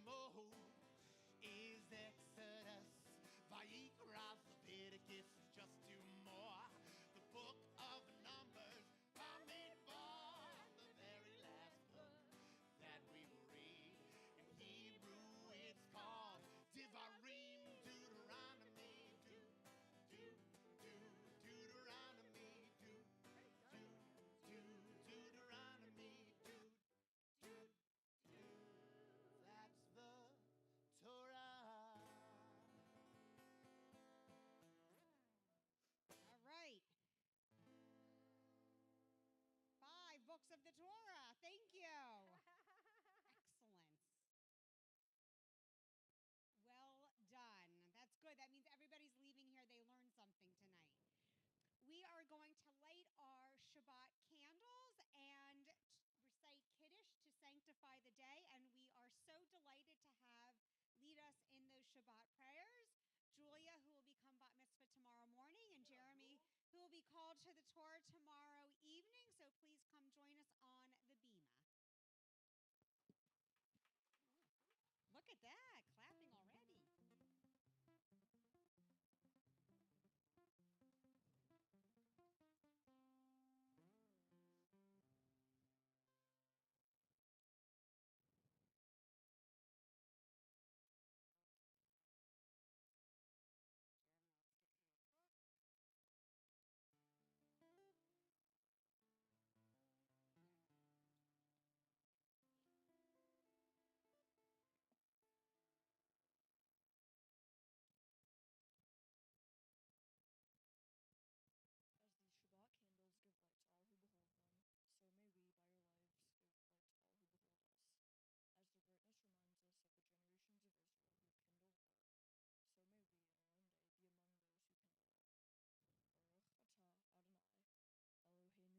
Moses is Exodus, Vayikra, Leviticus, just two more. The book of Numbers, Bamidbar, the very last book that we will read. In Hebrew it's called Devarim, Deuteronomy, Deuteronomy, Deuteronomy, that's the Torah. All right. 5 books of the Torah. Thank you. Excellent. Well done. That's good. That means everybody's leaving here. They learned something tonight. We are going to light our Shabbat candles and recite Kiddush to sanctify the day. And we are so delighted to have lead us in those Shabbat prayers Julia, who will become bat mitzvah tomorrow morning, and Jeremy, who will be called to the Torah tomorrow evening. So please come join us on the bima. Look at that, clapping already. As these Shabbat candles give light to all who behold them, so may we, by our lives, give light to all who behold us. As the brightness reminds us of the generations of Israel who kindle light, so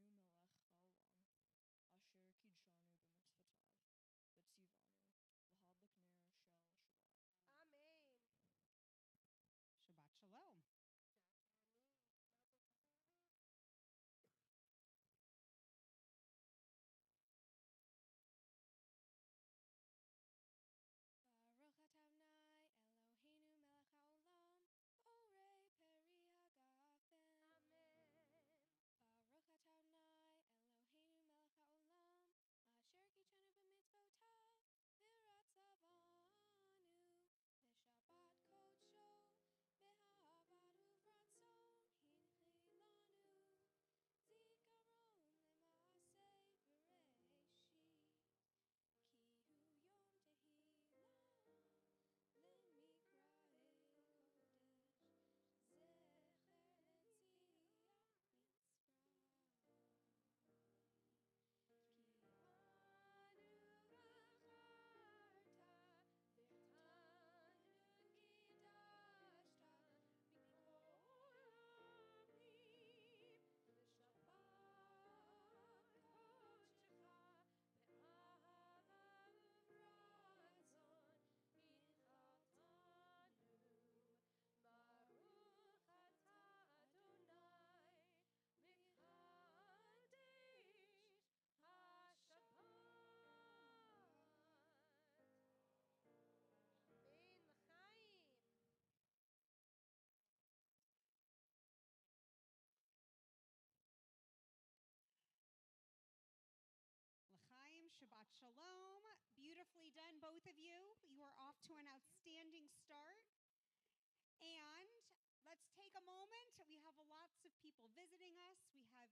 may we, in our own day, be among those who kindle it. Baruch atah Adonai, Eloheinu melech haolam, asher kidshanu b'mitzvotav, v'tzivanu, l'hadlik ner shel Shabbat. Amen. Shabbat shalom. Baruch Adonai Eloheinu melech haolam, borei peri hagafen. Amen. Baruch Adonai Eloheinu melech haolam, asher kitshanu b'mitzvotav, v'ratzavanu b'shabbat kodsho, b'ahavat uvratzon hinchilanu, zikaron le'maaseh bereishit, ki hu yom tehillah lemikra'e kodesh, zecher letziat Mitzrayim. Ki banu v'charta, v'tanut kidashta, mikol ha'amim, l'shabbat kodshcha, be'ahava uvratzon inchatanu. Baruch atah Adonai, mekadesh HaShabbat. Amen. L'chaim. L'chaim, Shabbat shalom. Beautifully done, both of you. You are off to an outstanding start. And let's take a moment. We have lots of people visiting us. We have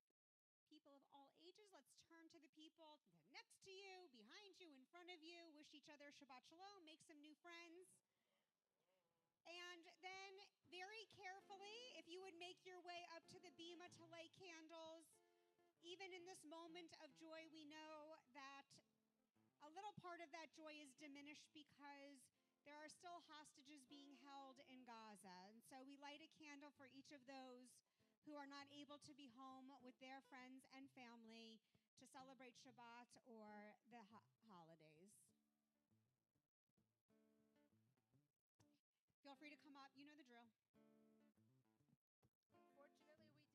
people of all ages. Let's turn to the people next to you, behind you, in front of you. Wish each other Shabbat shalom. Make some new friends. And then, very carefully, if you would make your way up to the bima to light candles. Even in this moment of joy, we know that a little part of that joy is diminished because there are still hostages being held in Gaza. And so we light a candle for each of those who are not able to be home with their friends and family to celebrate Shabbat or the holidays. Feel free to come up. You know the drill. Fortunately, we do.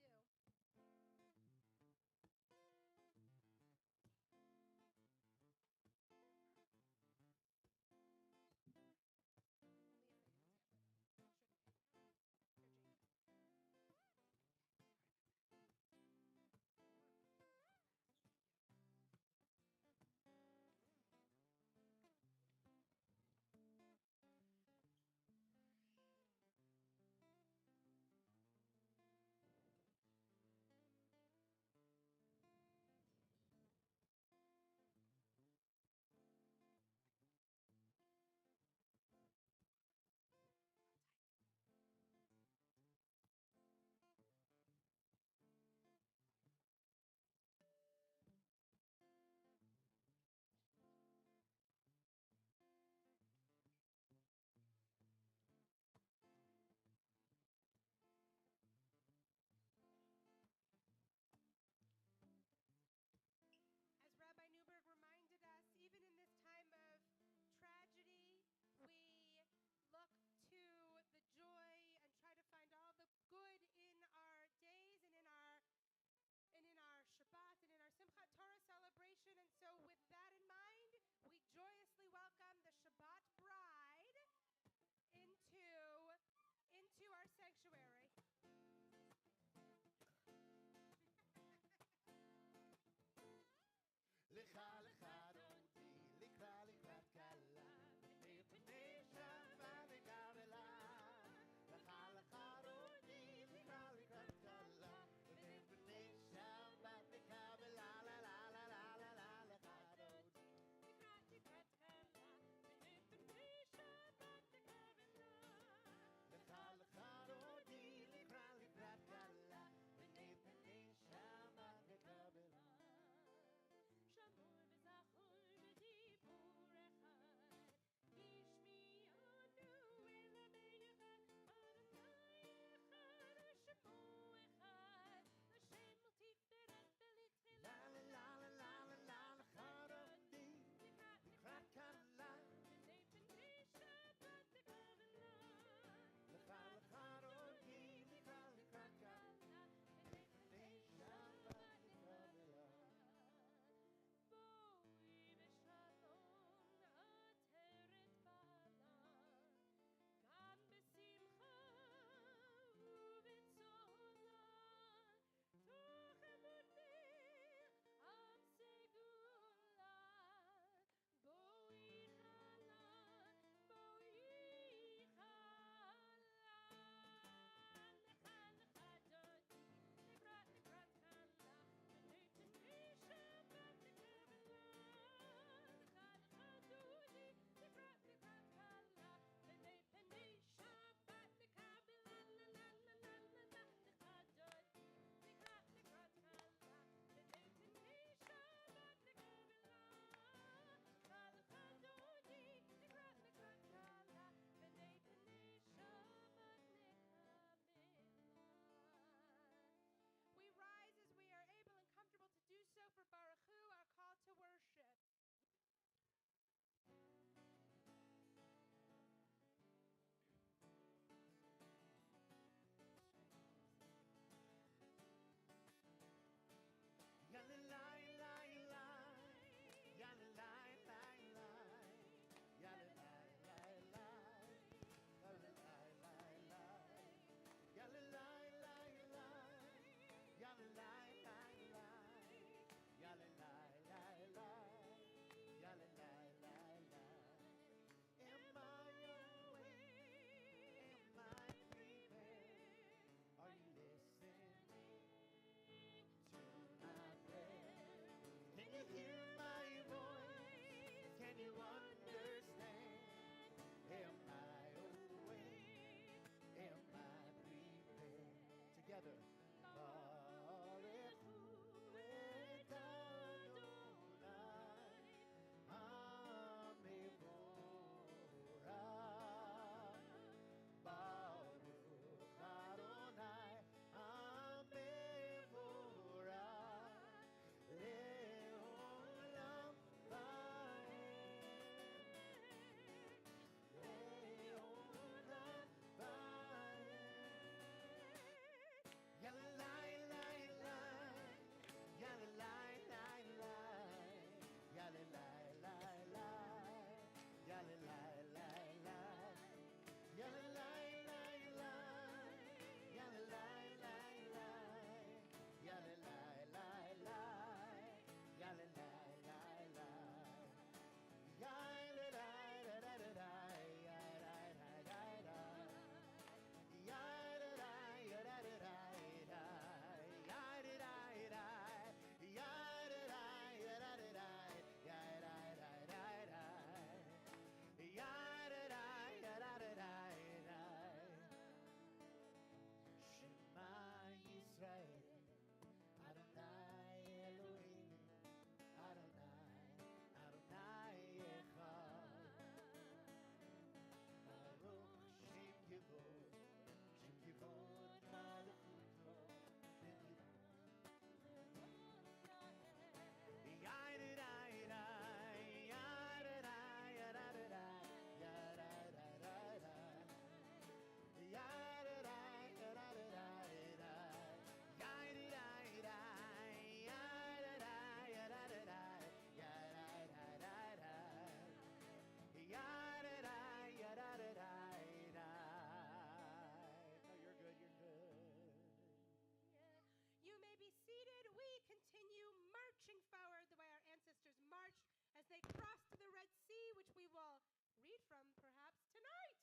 from perhaps tonight.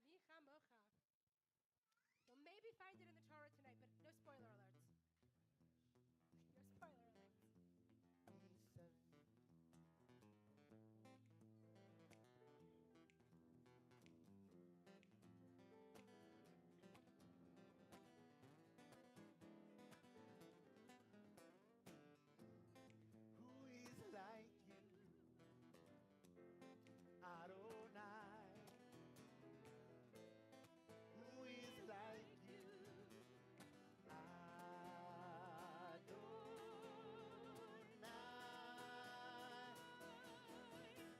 Micha mocha. You'll maybe find it in the Torah tonight, but no spoiler alerts. No spoiler alerts. Who is like you, Adonai? Who is like you, Adonai?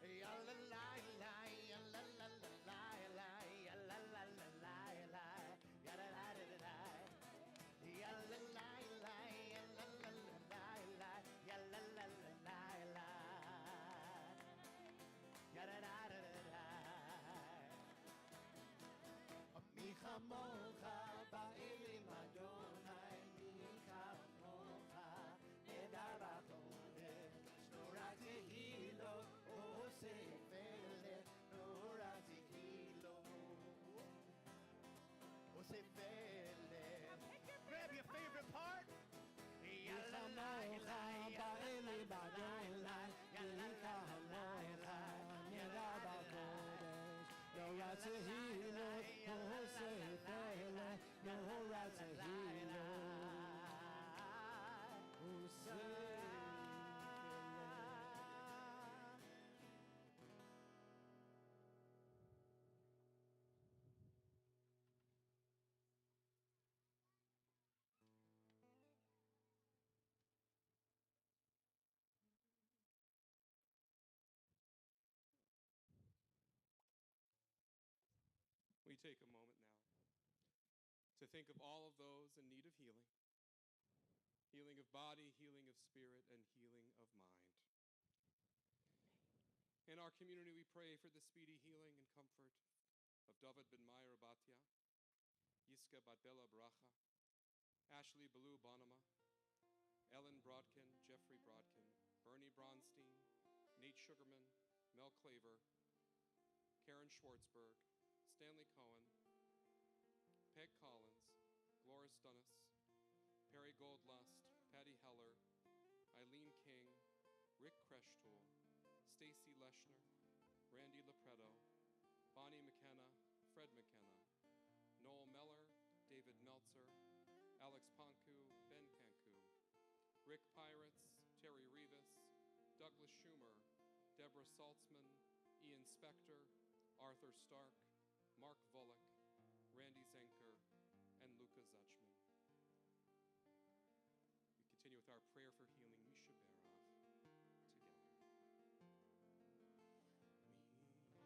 Ya la la la, ya la la la la la, ya la la la la la, ya la la la la. Ya la la la, ya la la la la la, ya la la la la la. Ya la la la la. Micha mocha ba'elim Adonai, micha mocha nedar b'chodesh, nora tehilo, osef eleh, nora tehilo, osef eleh. Grab your favorite part. Ya la la la, ya la la la la, ya la la la la, ya la la la. Nora tehilo, osef eleh, nora tehilo, osef eleh. We take a moment now to think of all of those in need of healing. Healing of body, healing of spirit, and healing of mind. In our community, we pray for the speedy healing and comfort of David ben Meir Abatia, Yiska Batbella Bracha, Ashley Belu Bonema, Ellen Brodkin, Jeffrey Brodkin, Bernie Bronstein, Nate Sugarman, Mel Claver, Karen Schwartzberg, Stanley Cohen, Peg Collins, Gloris Dunnis, Perry Goldlust, Patty Heller, Eileen King, Rick Kreshtool, Stacy Leschner, Randy Lepretto, Bonnie McKenna, Fred McKenna, Noel Meller, David Meltzer, Alex Panku, Ben Panku, Rick Pirates, Terry Rivas, Douglas Schumer, Deborah Saltzman, Ian Spector, Arthur Stark, Mark Volek, Randy Zenker, and Luca Zutchman. We continue with our prayer for healing, Misha Berov, together. Misha Berov, avote, mikol Avraham,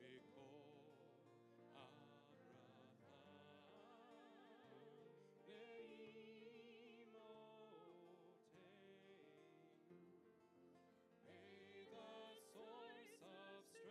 May the source of strength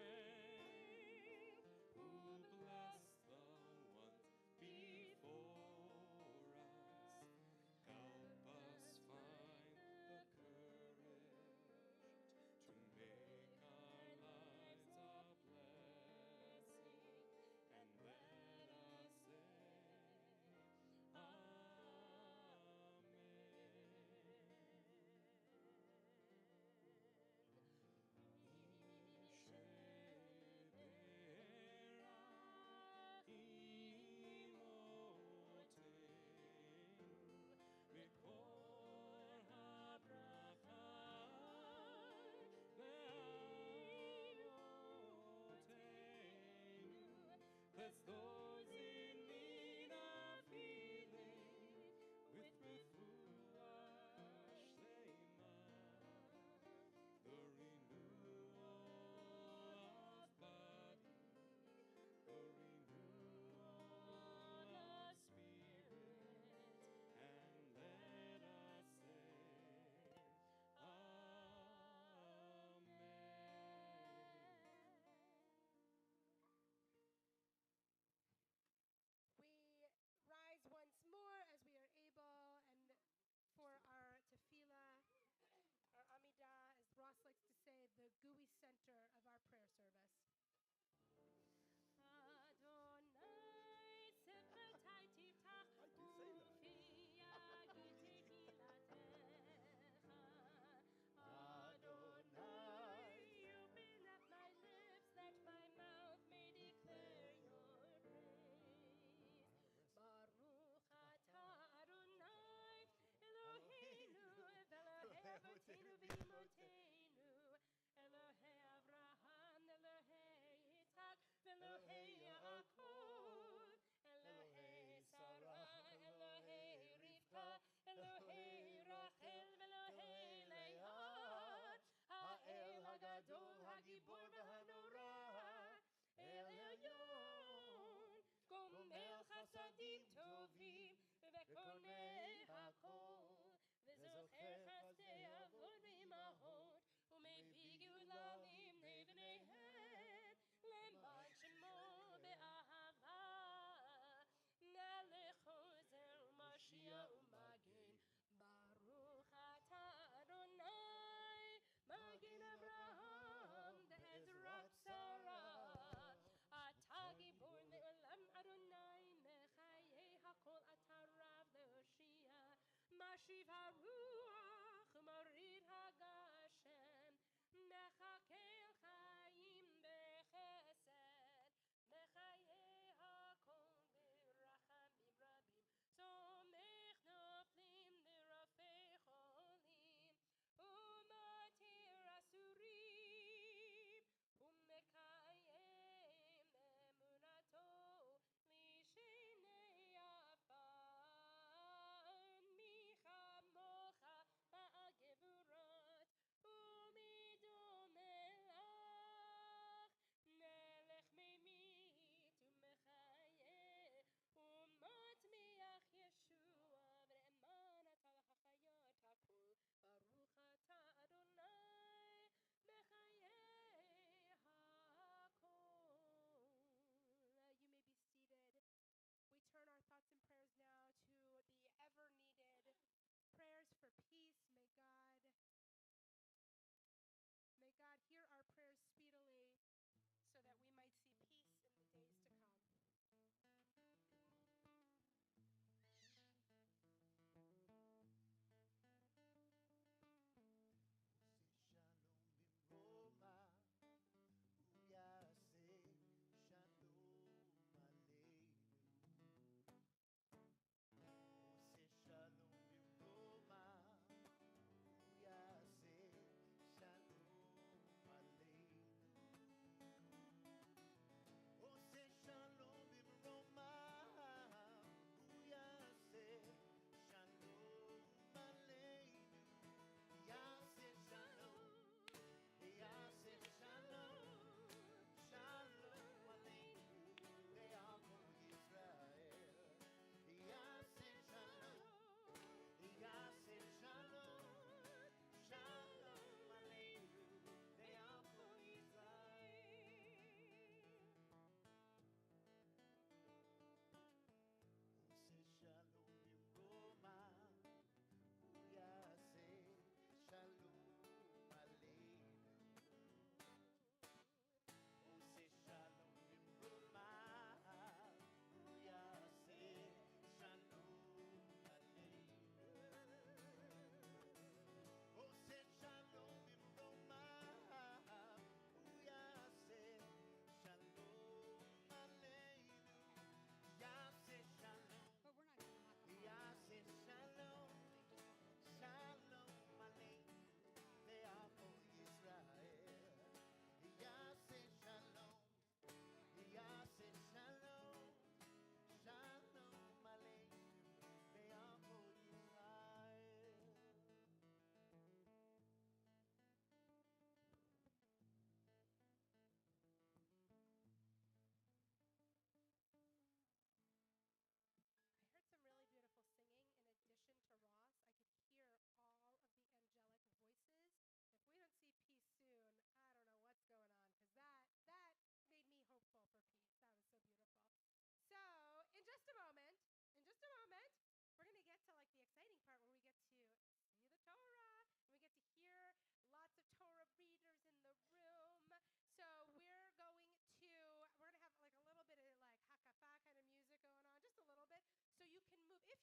closure of our prayer service. Adonai sefetai tiftach I do say that. ufiyagi tehilatecha. Adonai, You open up my lips that my mouth may declare your praise. Baruch atah Adonai Eloheinu Elohei Avotenu v'Imotenu Elohei Avraham Elohei Yitzhak Elohei Yaakov Elohei Sarah Elohei Rivka Elohei Rachel Elohei Leah Ha'el Hagadol Hagibor V'Hanora El Elyon Gomel Chasadim Tovim וקונה הכל, וזוכר חסדי אבות ואימהות, ומביא גאולה לבני בניהן, למען שמו באהבה. נא לחוזר משיח ומגן, ברוך אתה אדוני, מגן אברהם בעזרת שרה. אתה גיבור לעולם אדוני, מחיי הכל אתה רב להושיע, משיב הרוח ומוריד הגשם, מחכה חיים בחסד, מחיי הכל ברחמים רבים, סומך נופלים לרפא חולים, ומתיר אסורים, ומקיים אמונתו לשני עפר. מי כמוך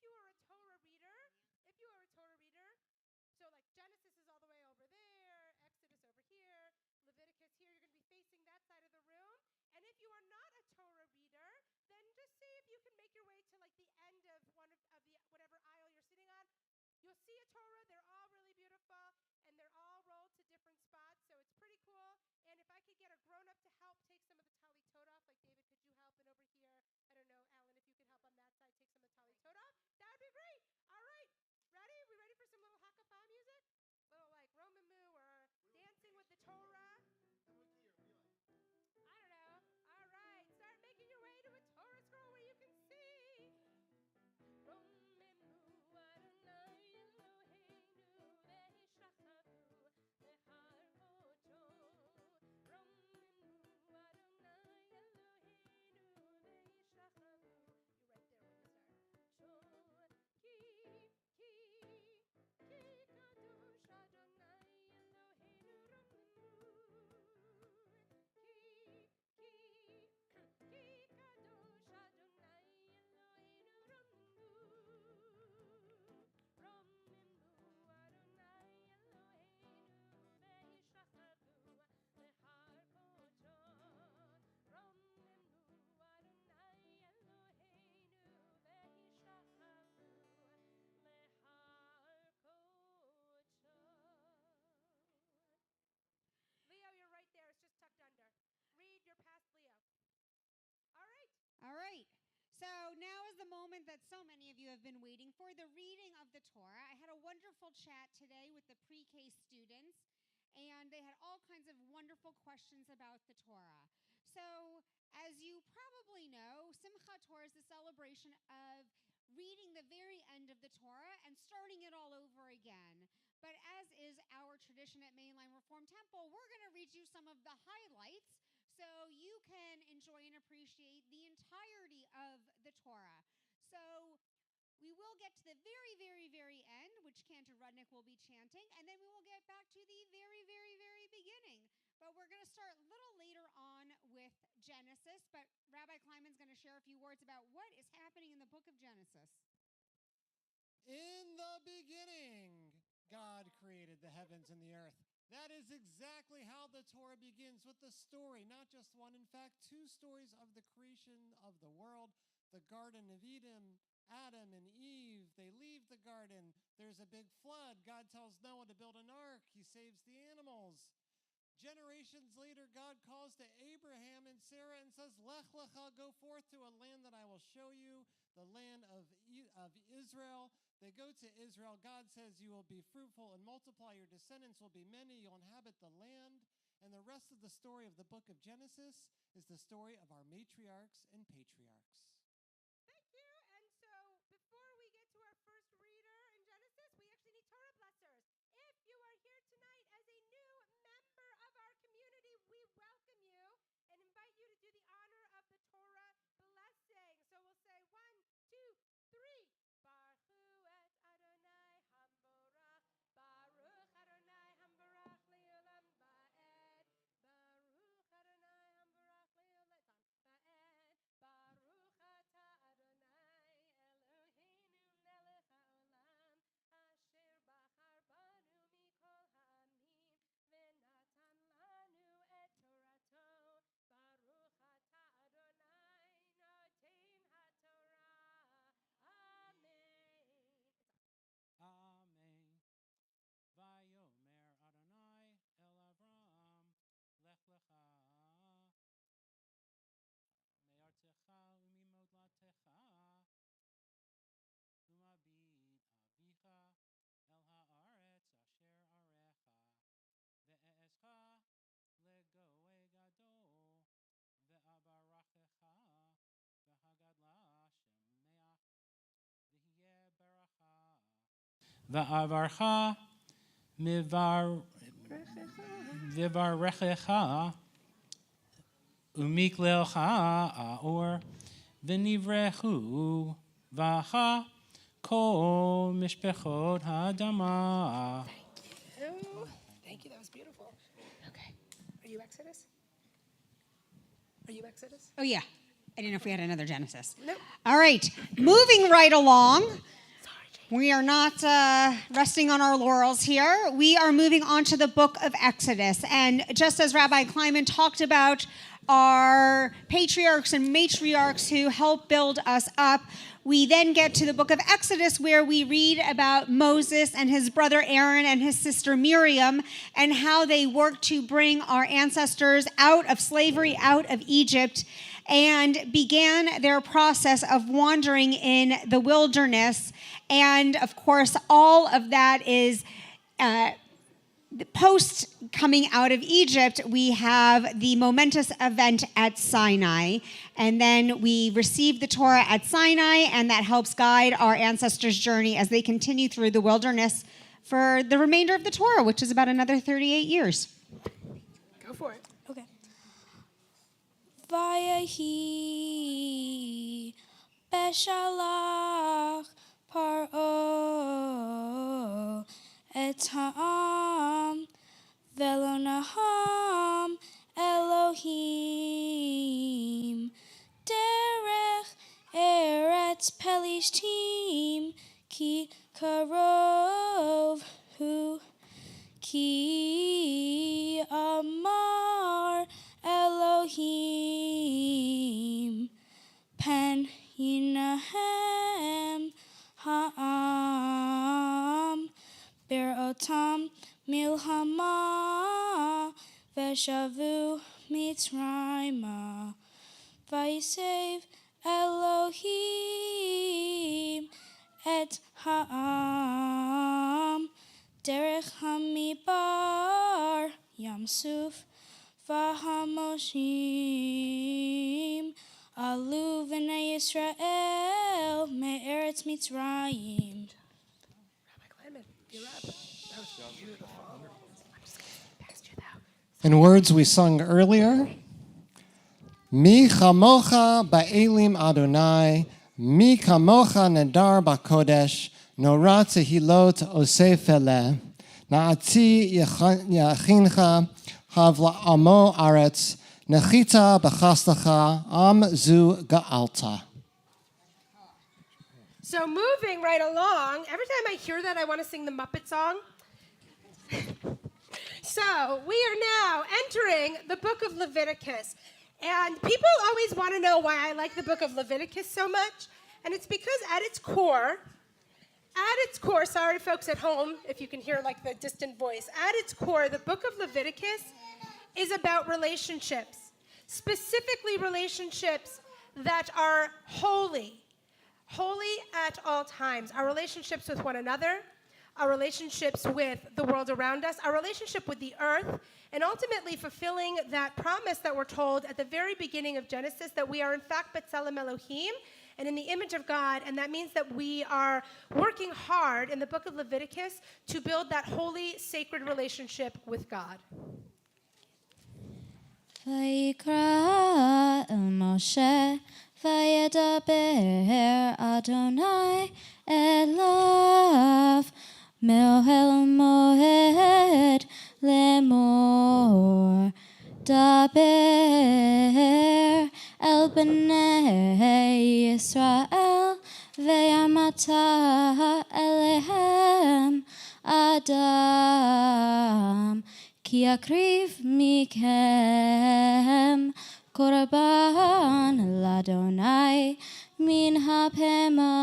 you are a Torah reader, so like Genesis is all the way over there, Exodus over here, Leviticus here, you're going to be facing that side of the room. And if you are not a Torah reader, then just see if you can make your way to like the end of one of the whatever aisle you're sitting on. You'll see a Torah. They're all really beautiful, and they're all rolled to different spots, so it's pretty cool. And if I could get a grown-up to help take some of the tali tot off, like David, could you help? And over here, I don't know, Alan, if you could help on that side, take some of the tali tot off, that would be great. All right, ready? We ready for some little hakafah music? Little like Roman moo or dancing with the Torah. I don't know. All right, start making your way to a Torah scroll where you can see. Leo, you're right there. It's just tucked under. Read, you're past Leo. All right. All right. So now is the moment that so many of you have been waiting for, the reading of the Torah. I had a wonderful chat today with the pre-K students, and they had all kinds of wonderful questions about the Torah. So as you probably know, Simchat Torah is the celebration of reading the very end of the Torah and starting it all over again. But as is our tradition at Mainline Reform Temple, we're going to read you some of the highlights so you can enjoy and appreciate the entirety of the Torah. So we will get to the very, very, very end, which Cantor Rudnick will be chanting, and then we will get back to the very, very, very beginning. But we're going to start a little later on with Genesis, but Rabbi Kleinman's going to share a few words about what is happening in the book of Genesis. In the beginning, God created the heavens and the earth. That is exactly how the Torah begins, with the story, not just one. In fact, two stories of the creation of the world. The Garden of Eden, Adam and Eve, they leave the garden. There's a big flood. God tells Noah to build an ark. He saves the animals. Generations later, God calls to Abraham and Sarah and says, Lech lecha, go forth to a land that I will show you, the land of Israel. They go to Israel. God says, you will be fruitful and multiply. Your descendants will be many. You'll inhabit the land. And the rest of the story of the book of Genesis is the story of our matriarchs and patriarchs. Thank you. And so before we get to our first reader in Genesis, we actually need Torah blessers. If you are here tonight as a new member of our community, we welcome you and invite you to do the honor of the Torah blessing. So we'll say 1, 2, 3. Baruch et Adonai Hamborach, Baruch Adonai Hamborach Leolam Ba'ed, Baruch Adonai Hamborach Leolam Ba'ed, Baruch Ata Adonai Eloheinu melech haolam, asher bachar banu mikol ha'amim, v'natan lanu et torato, Baruch Ata Adonai noten haTorah. Amen. Amen. Vayomer Adonai el Avram, lech lecha, me'artecha u'mimodlatecha, u'mabit avicha el haaretz asher arecha, ve'ezcha legoe gadol, ve'abarachecha, ve'hagadla shemeach, v'hiye beracha. Va'avarcha mivarechecha umiklelcha aor v'nivrechu v'cha kol mishpechot ha'adama. Thank you. That was beautiful. Okay. Are you Exodus? Oh, yeah. I didn't know if we had another Genesis. Nope. All right. Moving right along. We are not resting on our laurels here. We are moving on to the book of Exodus. And just as Rabbi Kleiman talked about our patriarchs and matriarchs who helped build us up, we then get to the book of Exodus where we read about Moses and his brother Aaron and his sister Miriam and how they worked to bring our ancestors out of slavery, out of Egypt, and began their process of wandering in the wilderness. And of course, all of that is post coming out of Egypt. We have the momentous event at Sinai. And then we receive the Torah at Sinai, and that helps guide our ancestors' journey as they continue through the wilderness for the remainder of the Torah, which is about another 38 years. Go for it. Okay. Vayahi beshalach paro et ha'am velo naham Elohim derech eretz pelishtim ki karov hu ki amar Elohim pen yinahem ha'am berotam milhama veshavu mitzrayma vayisev Elohim et ha'am derech hamibar yamsuf vahamoshim alu v'nei Yisrael me'eretz Mitzrayim. Rabbi Clement, you're up. That was beautiful. I'm just going to pass you that. In words we sung earlier, Mi chamocha ba'elim Adonai, Mi kamocha nedar ba'kodesh, Nora tehilot osefele, Na'ati yachincha, Havla amo aretz, Nechita b'chastacha, Am zu ga'alta. So moving right along, every time I hear that, I want to sing the Muppet song. So we are now entering the book of Leviticus. And people always want to know why I like the book of Leviticus so much. And it's because at its core, sorry folks at home, if you can hear like the distant voice, at its core, the book of Leviticus is about relationships, specifically relationships that are holy at all times. Our relationships with one another, our relationships with the world around us, our relationship with the earth, and ultimately fulfilling that promise that we're told at the very beginning of Genesis that we are in fact B'Tselem Elohim and in the image of God, and that means that we are working hard in the book of Leviticus to build that holy, sacred relationship with God. Vayikra el Moshe vayedaber Adonai elav me'ohel moed lemor daber el bnei Yisrael ve'amata elehem Adam ki akriv mikem korban l'Adonai min hapema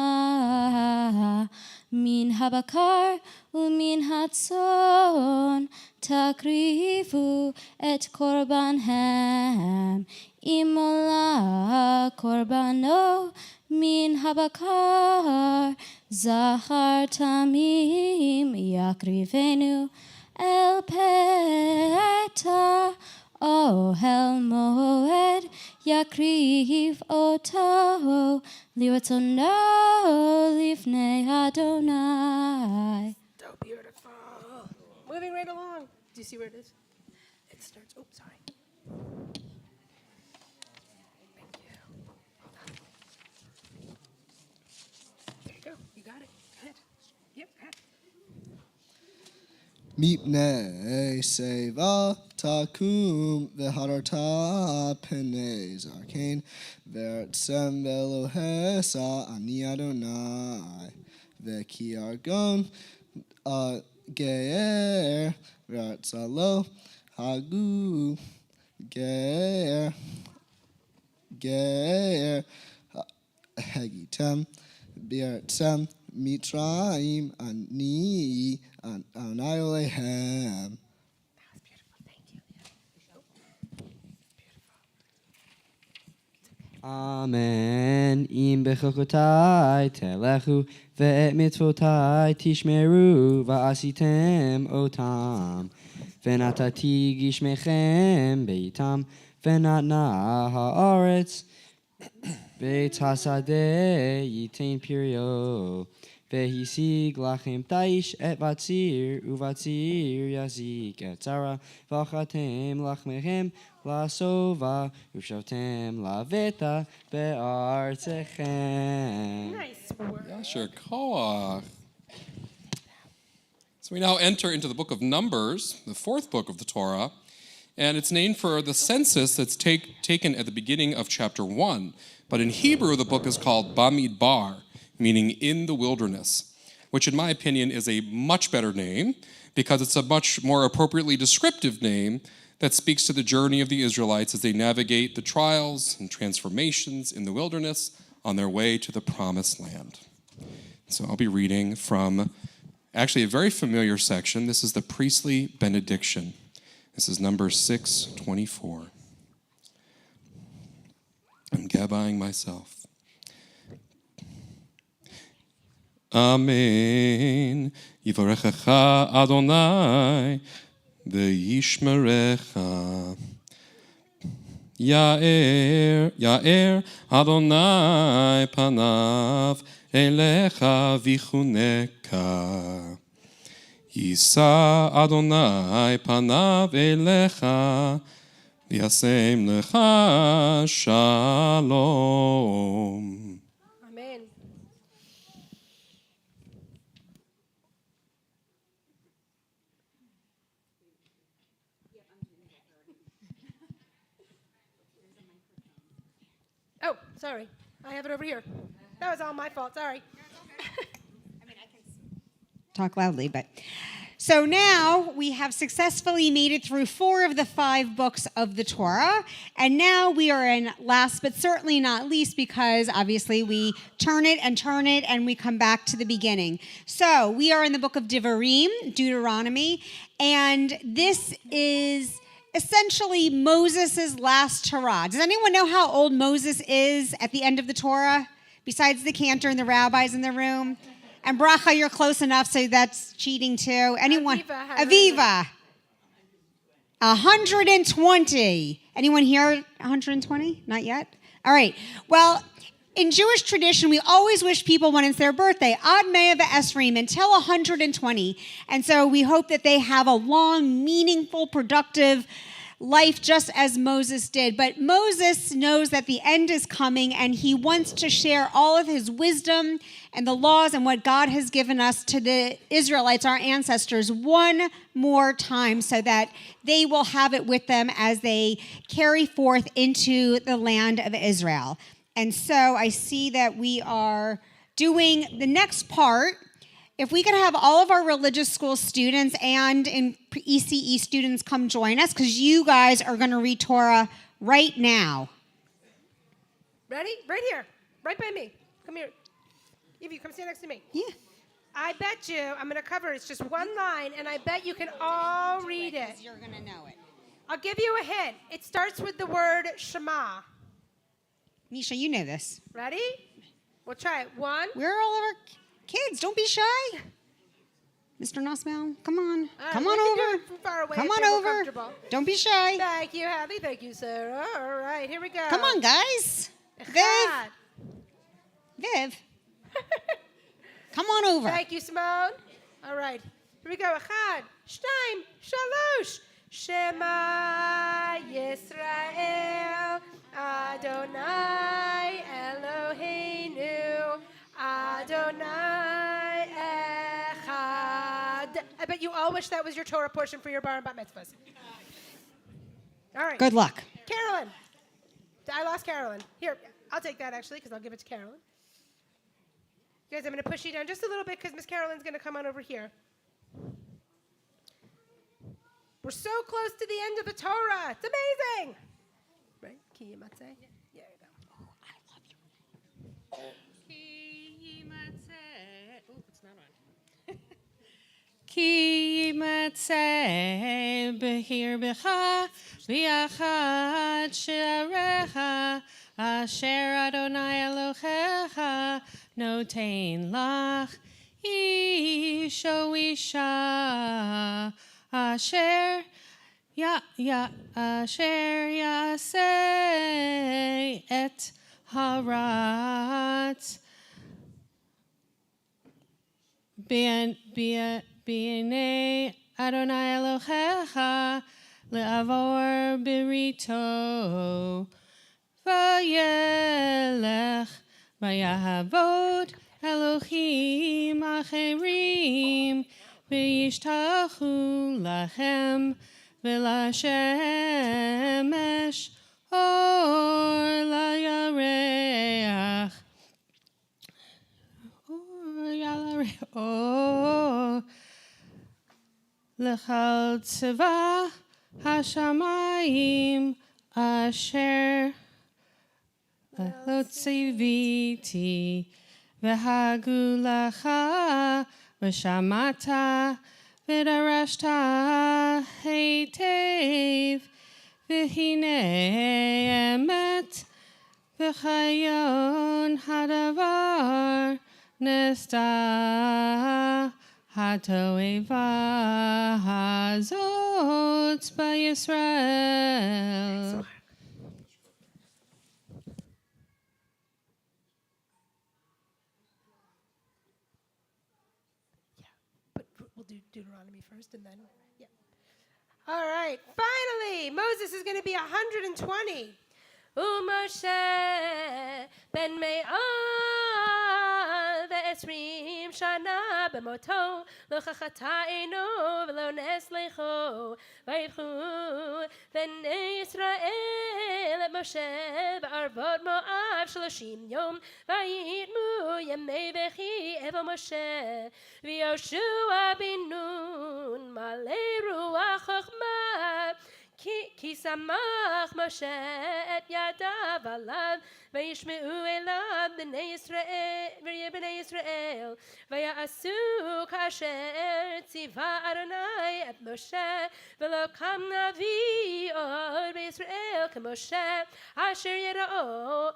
min habakar umin hatzon takrivu et korbanhem imola korbano min habakar zahar tamim yakrivenu el peta ohel moed yakriv oto liratzono lifnei Adonai. So beautiful. Moving right along. Do you see where it is? It starts. Oh, sorry. Thank you. There you go. You got it. Go ahead. Yep. Go ahead. Mipnei seva takum veharata penei zarkain vertsem velohesa ani Adonai וכי ארגון גר וארצה לו הגו גר הגיתם בארצם מצרים אני אלוהיהם. Amen. Im bechokotai telechu ve'et mitzvotai tishmeru va'asitem otam. Venatati gishmechem beitam venatna haaretz beit hasadeh yitain pirio vehisig lachem taish et vatzir uvatzir yazik et zara vachatem lachmechem Lasova, Ushavtem, Laveta, Be'artechem. Nice word. Yasher Koach. So we now enter into the book of Numbers, the fourth book of the Torah, and it's named for the census that's taken at the beginning of chapter 1. But in Hebrew, the book is called Bamidbar, meaning in the wilderness, which in my opinion is a much better name because it's a much more appropriately descriptive name that speaks to the journey of the Israelites as they navigate the trials and transformations in the wilderness on their way to the promised land. So I'll be reading from actually a very familiar section. This is the priestly benediction. This is number 624. I'm gabbing myself. Amen. Yivarechecha Adonai Ve'yishmerecha. Ya'er Adonai panav elecha vichuneka. Yisa Adonai panav elecha v'yasem lecha shalom. Amen. Oh, sorry. I have it over here. That was all my fault. Sorry. Talk loudly, but so now we have successfully made it through 4 of the 5 books of the Torah, and now we are in last but certainly not least, because obviously we turn it and we come back to the beginning. So we are in the book of Deuteronomy, and this is essentially Moses' last Torah. Does anyone know how old Moses is at the end of the Torah, besides the cantor and the rabbis in the room? And Bracha, you're close enough, so that's cheating too. Anyone? Aviva. 120. Anyone here 120? Not yet? All right. Well, in Jewish tradition, we always wish people when it's their birthday, Ad Mea V'Esrim, until 120. And so we hope that they have a long, meaningful, productive life just as Moses did. But Moses knows that the end is coming, and he wants to share all of his wisdom and the laws and what God has given us to the Israelites, our ancestors, one more time so that they will have it with them as they carry forth into the land of Israel. And so I see that we are doing the next part. If we could have all of our religious school students and in ECE students come join us, because you guys are going to read Torah right now. Ready? Right here. Right by me. Come here. Evie, come stand next to me. Yeah. I bet you, I'm going to cover it. It's just one line, and I bet you can all read it. You're going to know it. I'll give you a hint. It starts with the word Shema. Misha, you know this. Ready? We'll try it. 1. Where are all of our kids? Don't be shy. Mr. Nosmel, come on. All right, Come we on can do over. it from far away Come if on you're more over. comfortable. Don't be shy. Thank you, Hadley. Thank you, Sarah. All right, here we go. Come on, guys. Viv. Echad. Viv. Come on over. Thank you, Simone. All right, here we go. Echad, Shtaim, Shalosh. Shema Yisrael, Adonai Eloheinu, Adonai Echad. I bet you all wish that was your Torah portion for your bar and bat mitzvahs. All right. Good luck. Carolyn. I lost Carolyn. Here, I'll take that actually because I'll give it to Carolyn. Guys, I'm going to push you down just a little bit because Miss Carolyn's going to come on over here. We're so close to the end of the Torah. It's amazing. Right? Ki Yimatzeh? Yeah, there you go. Oh, I love your Ki Yimatzeh. Oh, it's not on. Ki Yimatzeh behir becha v'yachad she'arecha asher Adonai Elohecha notein lach isho isha asher asher yaseh et harat b'nei Adonai Elohecha le'avor birito v'yelech v'yahavod Elohim acherim v'yishtachu lachem v'lashemesh or layareach or lechal tzeva hashamayim asher lo tziviti v'hagu lacha v'shamata v'darashta heitev v'hine emet v'chayon hadavar nesta hatoeva hazot b'Yisrael. But we'll do Deuteronomy first and then, yeah. All right. Finally, Moses is going to be 120. Moshe ben Me'ah ve'esrim shana b'moto lo chachata'enu v'lo neslecho v'yivchu v'nei Yisrael et Moshe b'arvot Moab shloshim yom v'yitmu yemei v'chi evo Moshe v'Yoshua bin Nun malei ruach chochmah Ki samach Moshe et yadav alav v'yishmeu elav b'nei Yisrael v'ya'asu kasher tziva Adonai et Moshe v'lo kam navi od b'Yisrael k'Moshe asher yada'o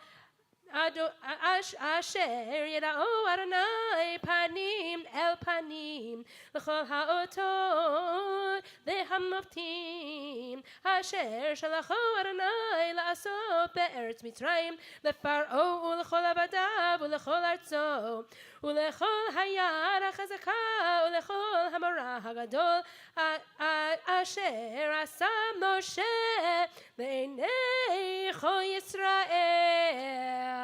Asher yada'o Adonai panim el panim l'chol ha'otot v'hamoftim Asher shalacho Adonai la'asot be'eretz Mitzrayim leFar'o u'l'chol avadav u'l'chol artzo u'l'chol hayad ha'chazaka u'l'chol hamorah hagadol Asher asa Moshe b'nei chol Yisrael.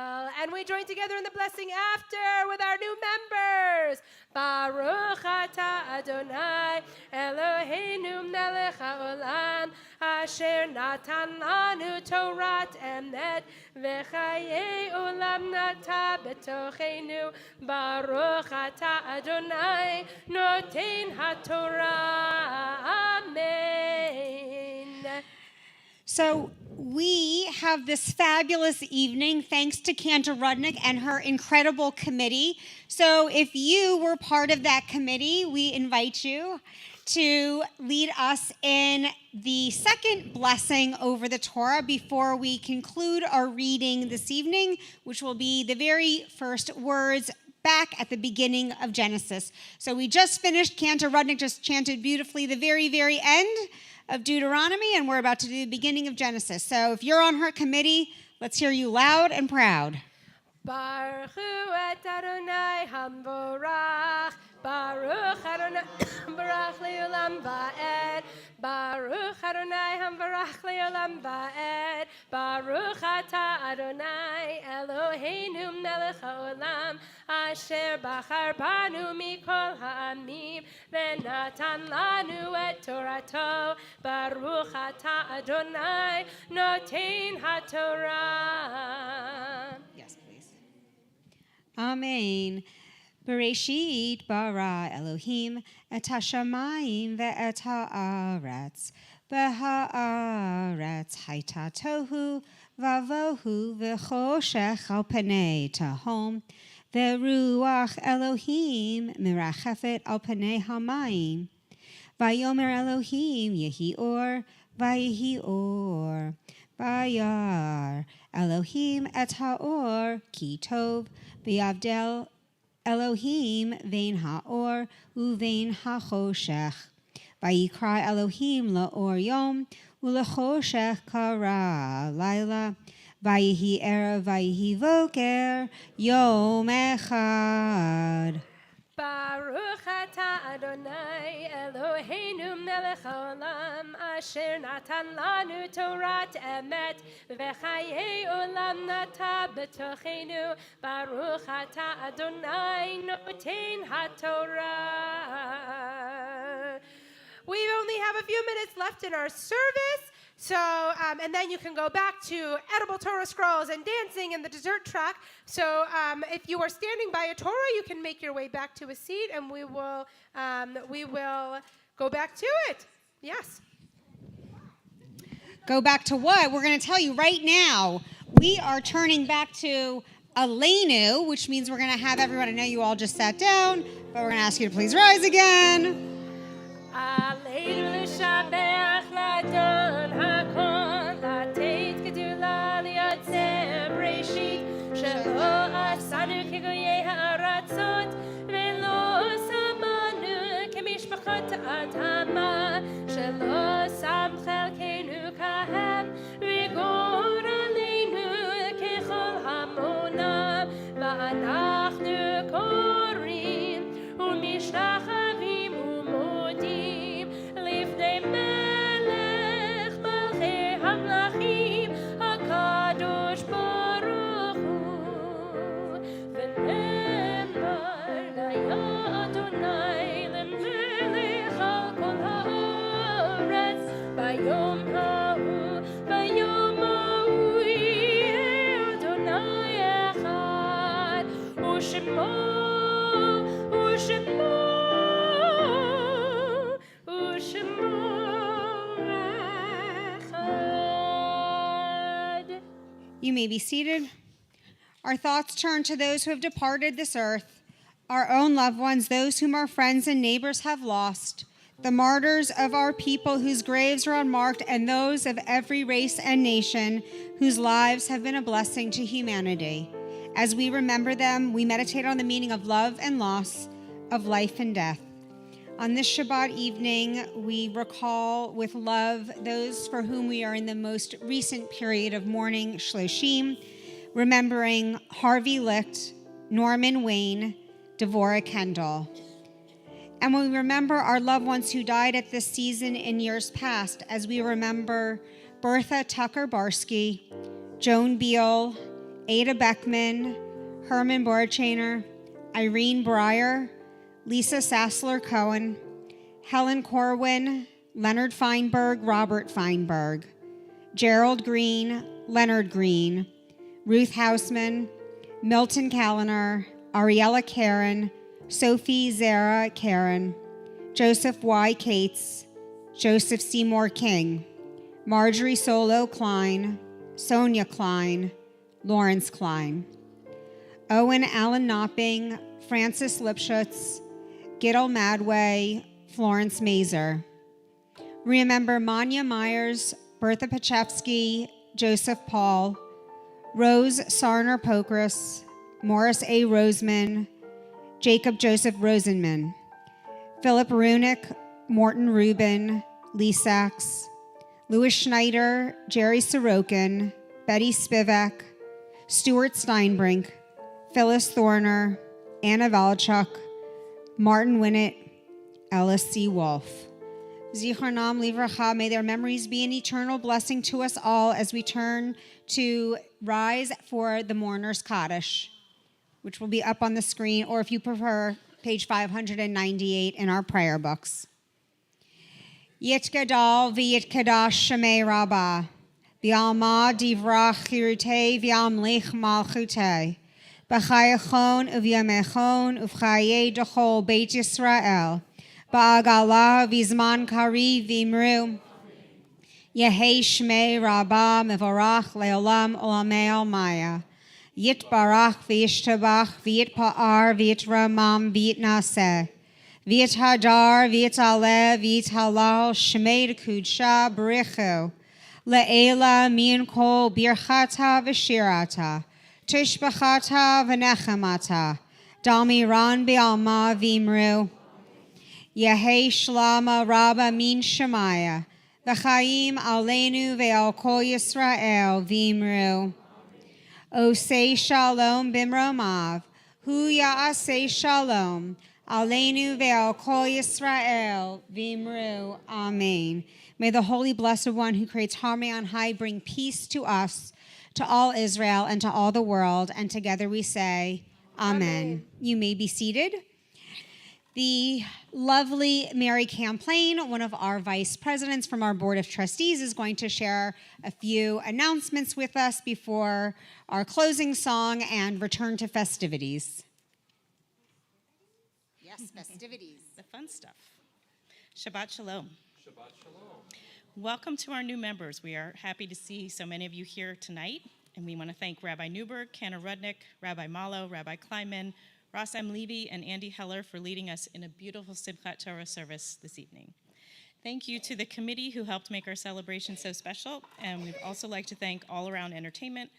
And we join together in the blessing after with our new members. Baruch atah Adonai Eloheinu melech haolam asher natan lanu Torat emet v'chayei olam nata betochenu. Baruch atah Adonai noten haTorah. Amen. So we have this fabulous evening thanks to Cantor Rudnick and her incredible committee. So if you were part of that committee, we invite you to lead us in the second blessing over the Torah before we conclude our reading this evening, which will be the very first words back at the beginning of Genesis. So we just finished, Cantor Rudnick just chanted beautifully the very, very end of Deuteronomy, and we're about to do the beginning of Genesis. So if you're on her committee, let's hear you loud and proud. Baruch et Adonai hamvorach, Baruch Adonai hamvorach leolam va'ed, Baruch Adonai hamvorach leolam va'ed, Baruch atah Adonai Eloheinu melech haolam, asher bachar banu mikol ha'amim, v'natan lanu et Torato, Baruch atah Adonai noten haTorah. Yes, please. Amen. Bereshit bara Elohim et hashamayim ve'et haaretz. V'haaretz haita tohu vavohu v'choshech al panei tahom. Ve'ruach Elohim mirachefet al panei hamayim. Vayomer Elohim yehi or, vayehi or. Vayar Elohim et haor ki tov v'yavdel Elohim vein haor uvein hachoshech. Vayikra Elohim laor yom ulechoshech kara laila. Vayehi erev vayehi voker yom echad. Baruch atah Adonai Eloheinu melech haolam asher natan lanu Torat emet v'chayei olam nata b'tochenu. Baruch atah Adonai noten haTorah. We only have a few minutes left in our service. So, and then you can go back to edible Torah scrolls and dancing in the dessert track. So, if you are standing by a Torah, you can make your way back to a seat, and we will go back to it. Yes. Go back to what? We're going to tell you right now. We are turning back to Aleinu, which means we're going to have everyone. I know you all just sat down, but we're going to ask you to please rise again. Aleinu l'shabach l'adon hakol l'ateit gedula liyotzeh breshit shelo asanu kegoyei ha'aratzot ve'lo samanu kemishpachot adama shelo sam chelkeinu kahem v'gor aleinu kechol hamonam va'anachnu korim u'mishtachavim u'modim lifnei melech malchei hamlachim hakadosh baruch hu v'nemar naya Adonai lemelech al kol haaretz bayom ha'hu yeh Adonai echad u'shemo echad. You may be seated. Our thoughts turn to those who have departed this earth, our own loved ones, those whom our friends and neighbors have lost, the martyrs of our people whose graves are unmarked, and those of every race and nation whose lives have been a blessing to humanity. As we remember them, we meditate on the meaning of love and loss, of life and death. On this Shabbat evening, we recall with love those for whom we are in the most recent period of mourning, Shloshim, remembering Harvey Licht, Norman Wayne, Devorah Kendall. And when we remember our loved ones who died at this season in years past, as we remember Bertha Tucker Barsky, Joan Beal, Ada Beckman, Herman Borchainer, Irene Breyer, Lisa Sassler Cohen, Helen Corwin, Leonard Feinberg, Robert Feinberg, Gerald Green, Leonard Green, Ruth Hausman, Milton Calliner, Ariella Karen, Sophie Zara Karen, Joseph Y. Cates, Joseph Seymour King, Marjorie Solo Klein, Sonia Klein, Lawrence Klein, Owen Allen Knopping, Francis Lipschutz, Giddel Madway, Florence Mazer. Remember Manya Myers, Bertha Pachevsky, Joseph Paul, Rose Sarner Pokris, Morris A. Roseman, Jacob Joseph Rosenman, Philip Runick, Morton Rubin, Lee Sachs, Louis Schneider, Jerry Sorokin, Betty Spivak, Stuart Steinbrink, Phyllis Thorner, Anna Valchuk, Martin Winnett, Ellis C. Wolf. Zichronam Livracha, may their memories be an eternal blessing to us all as we turn to rise for the mourner's Kaddish, which will be up on the screen, or if you prefer, page 598 in our prayer books. Yitgadal v'yitkadash shemei rabbah, v'alma divrach chirutei v'amlich malchutei, B'chayachon uvyamechon uvchaye dechol Beit Yisrael. Ba'agala vizman kari vimru. Yehi Shmei Rabbah Mevorach Leolam Olamei Almaya. Yit Barach V'yishtabach V'yit Pa'ar V'yit Ramam V'yit Naseh. V'yit Hadar V'yit Aleh V'yit Halal Shmei Kudsha B'richu. Le'ela Min Kol Birchata V'shirata. Tishbachata V'nechamata. Damiran B'alma V'imru. Yehi Shlama Rabba Min Shemaya. V'chaim aleinu ve'al kol Yisrael v'imru. Osei shalom bimromav. Hu ya'asei shalom. Aleinu ve'al kol Yisrael v'imru. Amen. May the holy blessed one who creates harmony on high bring peace to us, to all Israel, and to all the world. And together we say, Amen. You may be seated. The lovely Mary Camplain, one of our vice presidents from our board of trustees, is going to share a few announcements with us before our closing song and return to festivities. Yes, festivities. The fun stuff. Shabbat Shalom. Shabbat Shalom. Welcome to our new members. We are happy to see so many of you here tonight, and we want to thank Rabbi Newberg, Canna Rudnick, Rabbi Malo, Rabbi Kleinman, Ross M. Levy, and Andy Heller for leading us in a beautiful Simchat Torah service this evening. Thank you to the committee who helped make our celebration so special, and we'd also like to thank All Around Entertainment,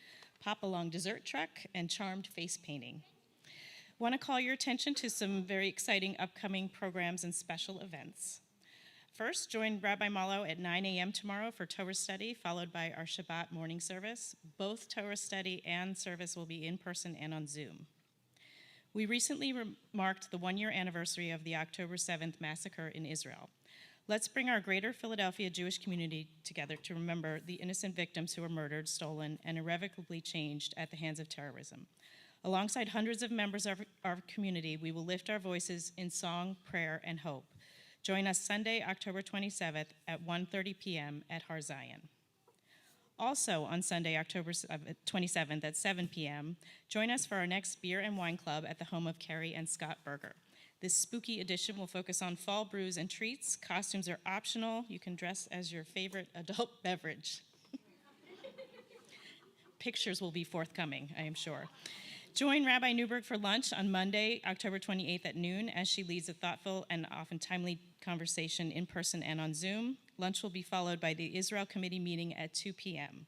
Pop Along Dessert Truck, and Charmed Face Painting. I want to call your attention to some very exciting upcoming programs and special events. First, join Rabbi Malo at 9 a.m. tomorrow for Torah study, followed by our Shabbat morning service. Both Torah study and service will be in person and on Zoom. We recently marked the one-year anniversary of the October 7th massacre in Israel. Let's bring our greater Philadelphia Jewish community together to remember the innocent victims who were murdered, stolen, and irrevocably changed at the hands of terrorism. Alongside hundreds of members of our community, we will lift our voices in song, prayer, and hope. Join us Sunday, October 27th at 1:30 p.m. at Har Zion. Also on Sunday, October 27th at 7 p.m., join us for our next Beer and Wine Club at the home of Carrie and Scott Berger. This spooky edition will focus on fall brews and treats. Costumes are optional. You can dress as your favorite adult beverage. Pictures will be forthcoming, I am sure. Join Rabbi Newberg for lunch on Monday, October 28th at noon as she leads a thoughtful and often timely conversation in person and on Zoom. Lunch will be followed by the Israel Committee meeting at 2 p.m.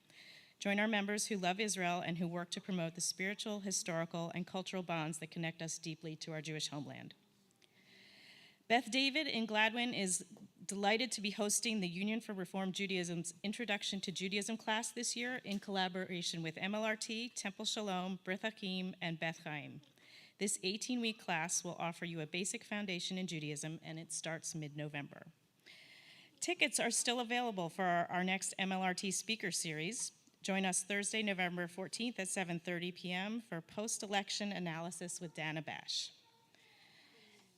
Join our members who love Israel and who work to promote the spiritual, historical, and cultural bonds that connect us deeply to our Jewish homeland. Beth David in Gladwin is delighted to be hosting the Union for Reform Judaism's Introduction to Judaism class this year in collaboration with MLRT, Temple Shalom, Brit Hakim, and Beth Chaim. This 18-week class will offer you a basic foundation in Judaism, and it starts mid-November. Tickets are still available for our next MLRT speaker series. Join us Thursday, November 14th at 7:30 p.m. for post-election analysis with Dana Bash.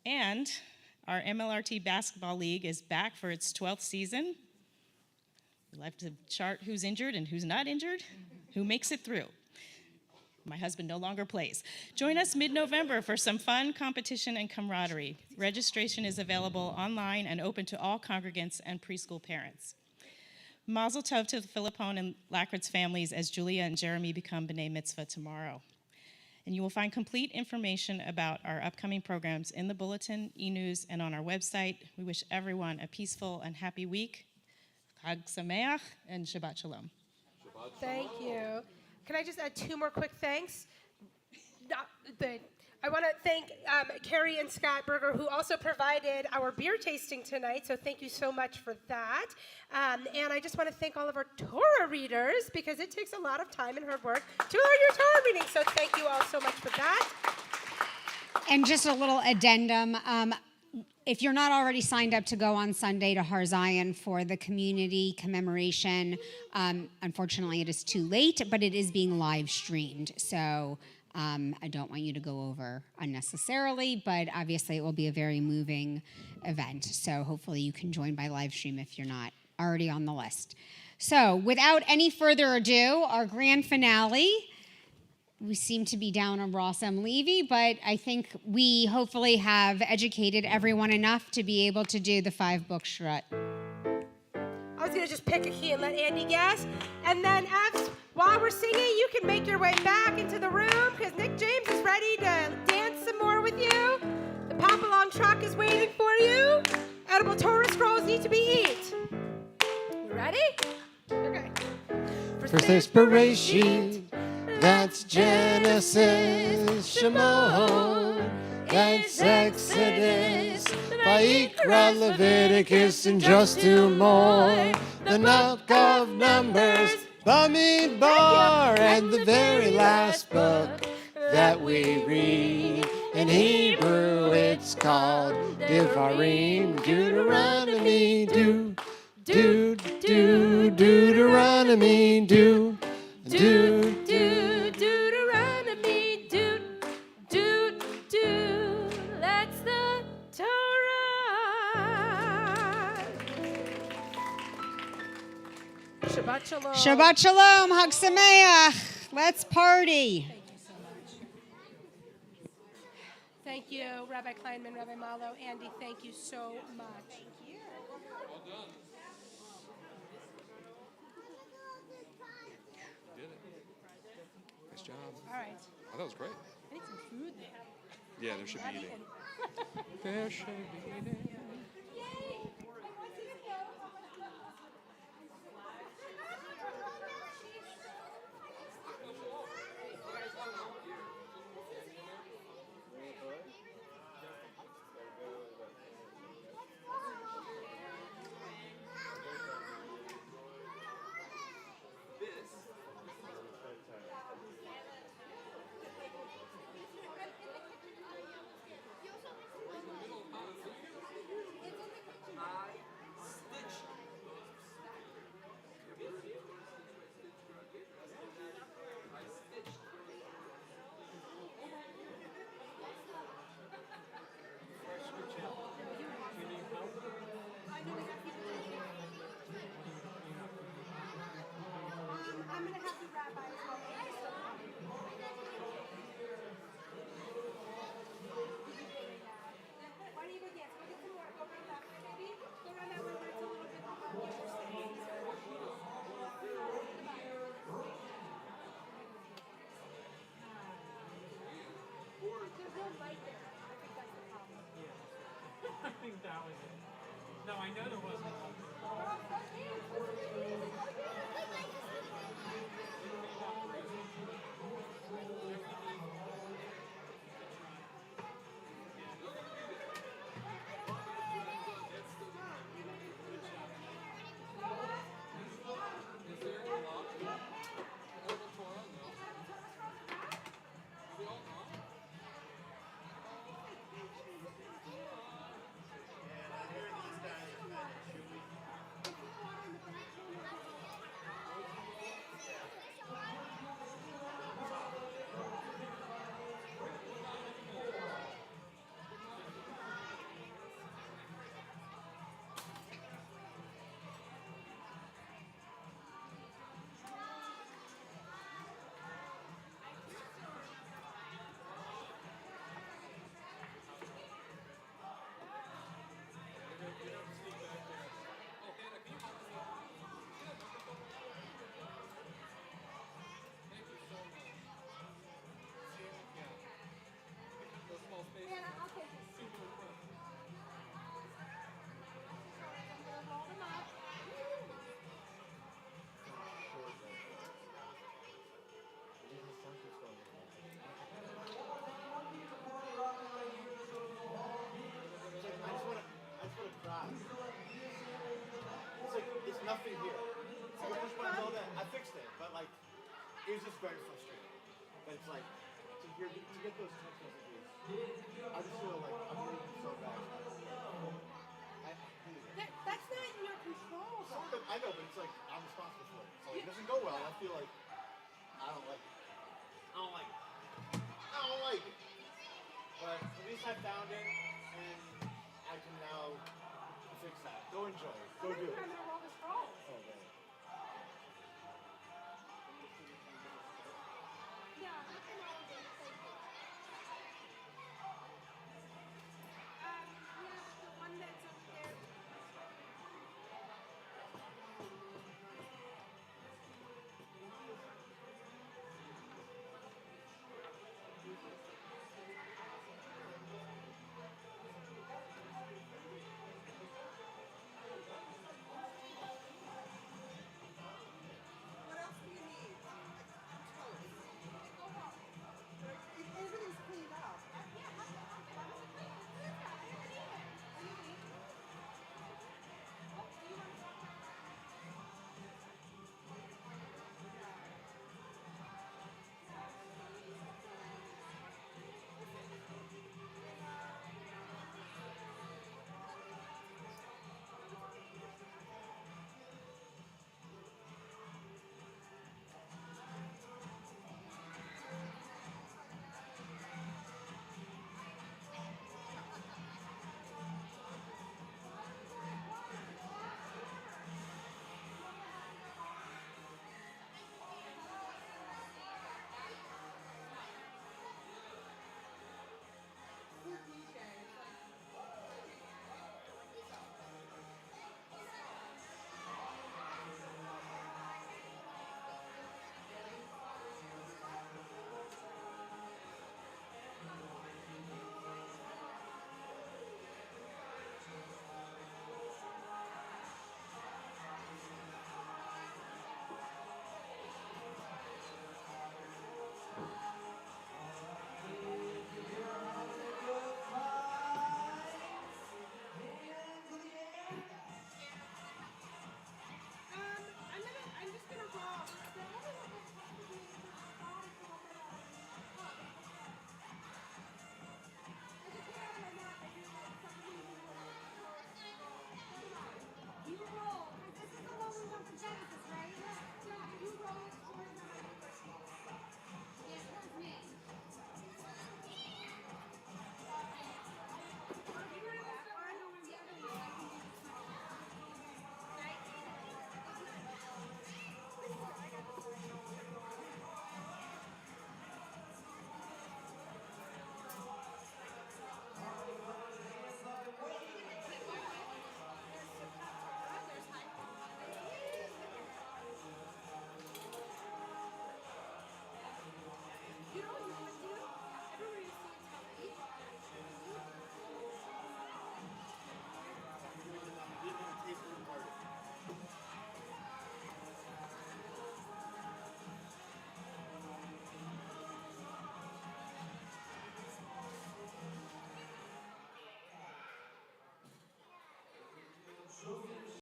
And our MLRT Basketball League is back for its 12th season. We'll have to chart who's injured and who's not injured, who makes it through. My husband no longer plays. Join us mid-November for some fun, competition, and camaraderie. Registration is available online and open to all congregants and preschool parents. Mazel tov to the Philippone and Lackritz families as Julia and Jeremy become B'nai Mitzvah tomorrow. And you will find complete information about our upcoming programs in the bulletin, e-news, and on our website. We wish everyone a peaceful and happy week. Chag Sameach and Shabbat Shalom. Thank you. Can I just add two more quick thanks? I want to thank Carrie and Scott Berger, who also provided our beer tasting tonight, so thank you so much for that. And I just want to thank all of our Torah readers, because it takes a lot of time and hard work to learn your Torah reading, so thank you all so much for that. And just a little addendum. If you're not already signed up to go on Sunday to Har Zion for the community commemoration, unfortunately it is too late, but it is being live streamed. So I don't want you to go over unnecessarily, but obviously it will be a very moving event. So hopefully you can join by live stream if you're not already on the list. So without any further ado, our grand finale, we seem to be down on Ross M. Levy, but I think we hopefully have educated everyone enough to be able to do the 5-book strut. I was going to just pick a key and let Andy guess. And then while we're singing, you can make your way back into the room because Nick James is ready to dance some more with you. The pop-along truck is waiting for you. Edible Torah scrolls need to be eat. You ready? Okay. First there's Bereshit, that's Genesis, Shemot, that's Exodus, Vayikra, Leviticus, and just 2 more. The book of Numbers, Bamidbar, and the very last book that we read. In Hebrew it's called Devarim, Deuteronomy, Deuteronomy, Deuteronomy, that's the Torah. Shabbat shalom. Shabbat shalom, Hag Sameach. Let's party. Thank you, Rabbi Kleinman, Rabbi Malo, Andy. Thank you so much. Thank you. Well done. You did it. Nice job. All right. Oh, that was great. I need some food now. Yeah, there should be eating. There should be eating. I'm going to have the rabbi help me. Why don't you go dance? Go get some more. Go around that way, baby. Go around that way where it's a little bit There's no light there. I think that's the problem. I think that was it. No, I know there wasn't one. It's nothing here. So I just want to know that I fixed it, but like it was just very frustrating. But it's like to get those text messages, I just feel like I'm reading so bad. That's not in your control. I know, but it's like I'm responsible for it. So it doesn't go well. I feel like I don't like it. I don't like it. But at least I found it, and I can now fix that. Go enjoy it. Go do it. I'm going to roll this roll. Okay.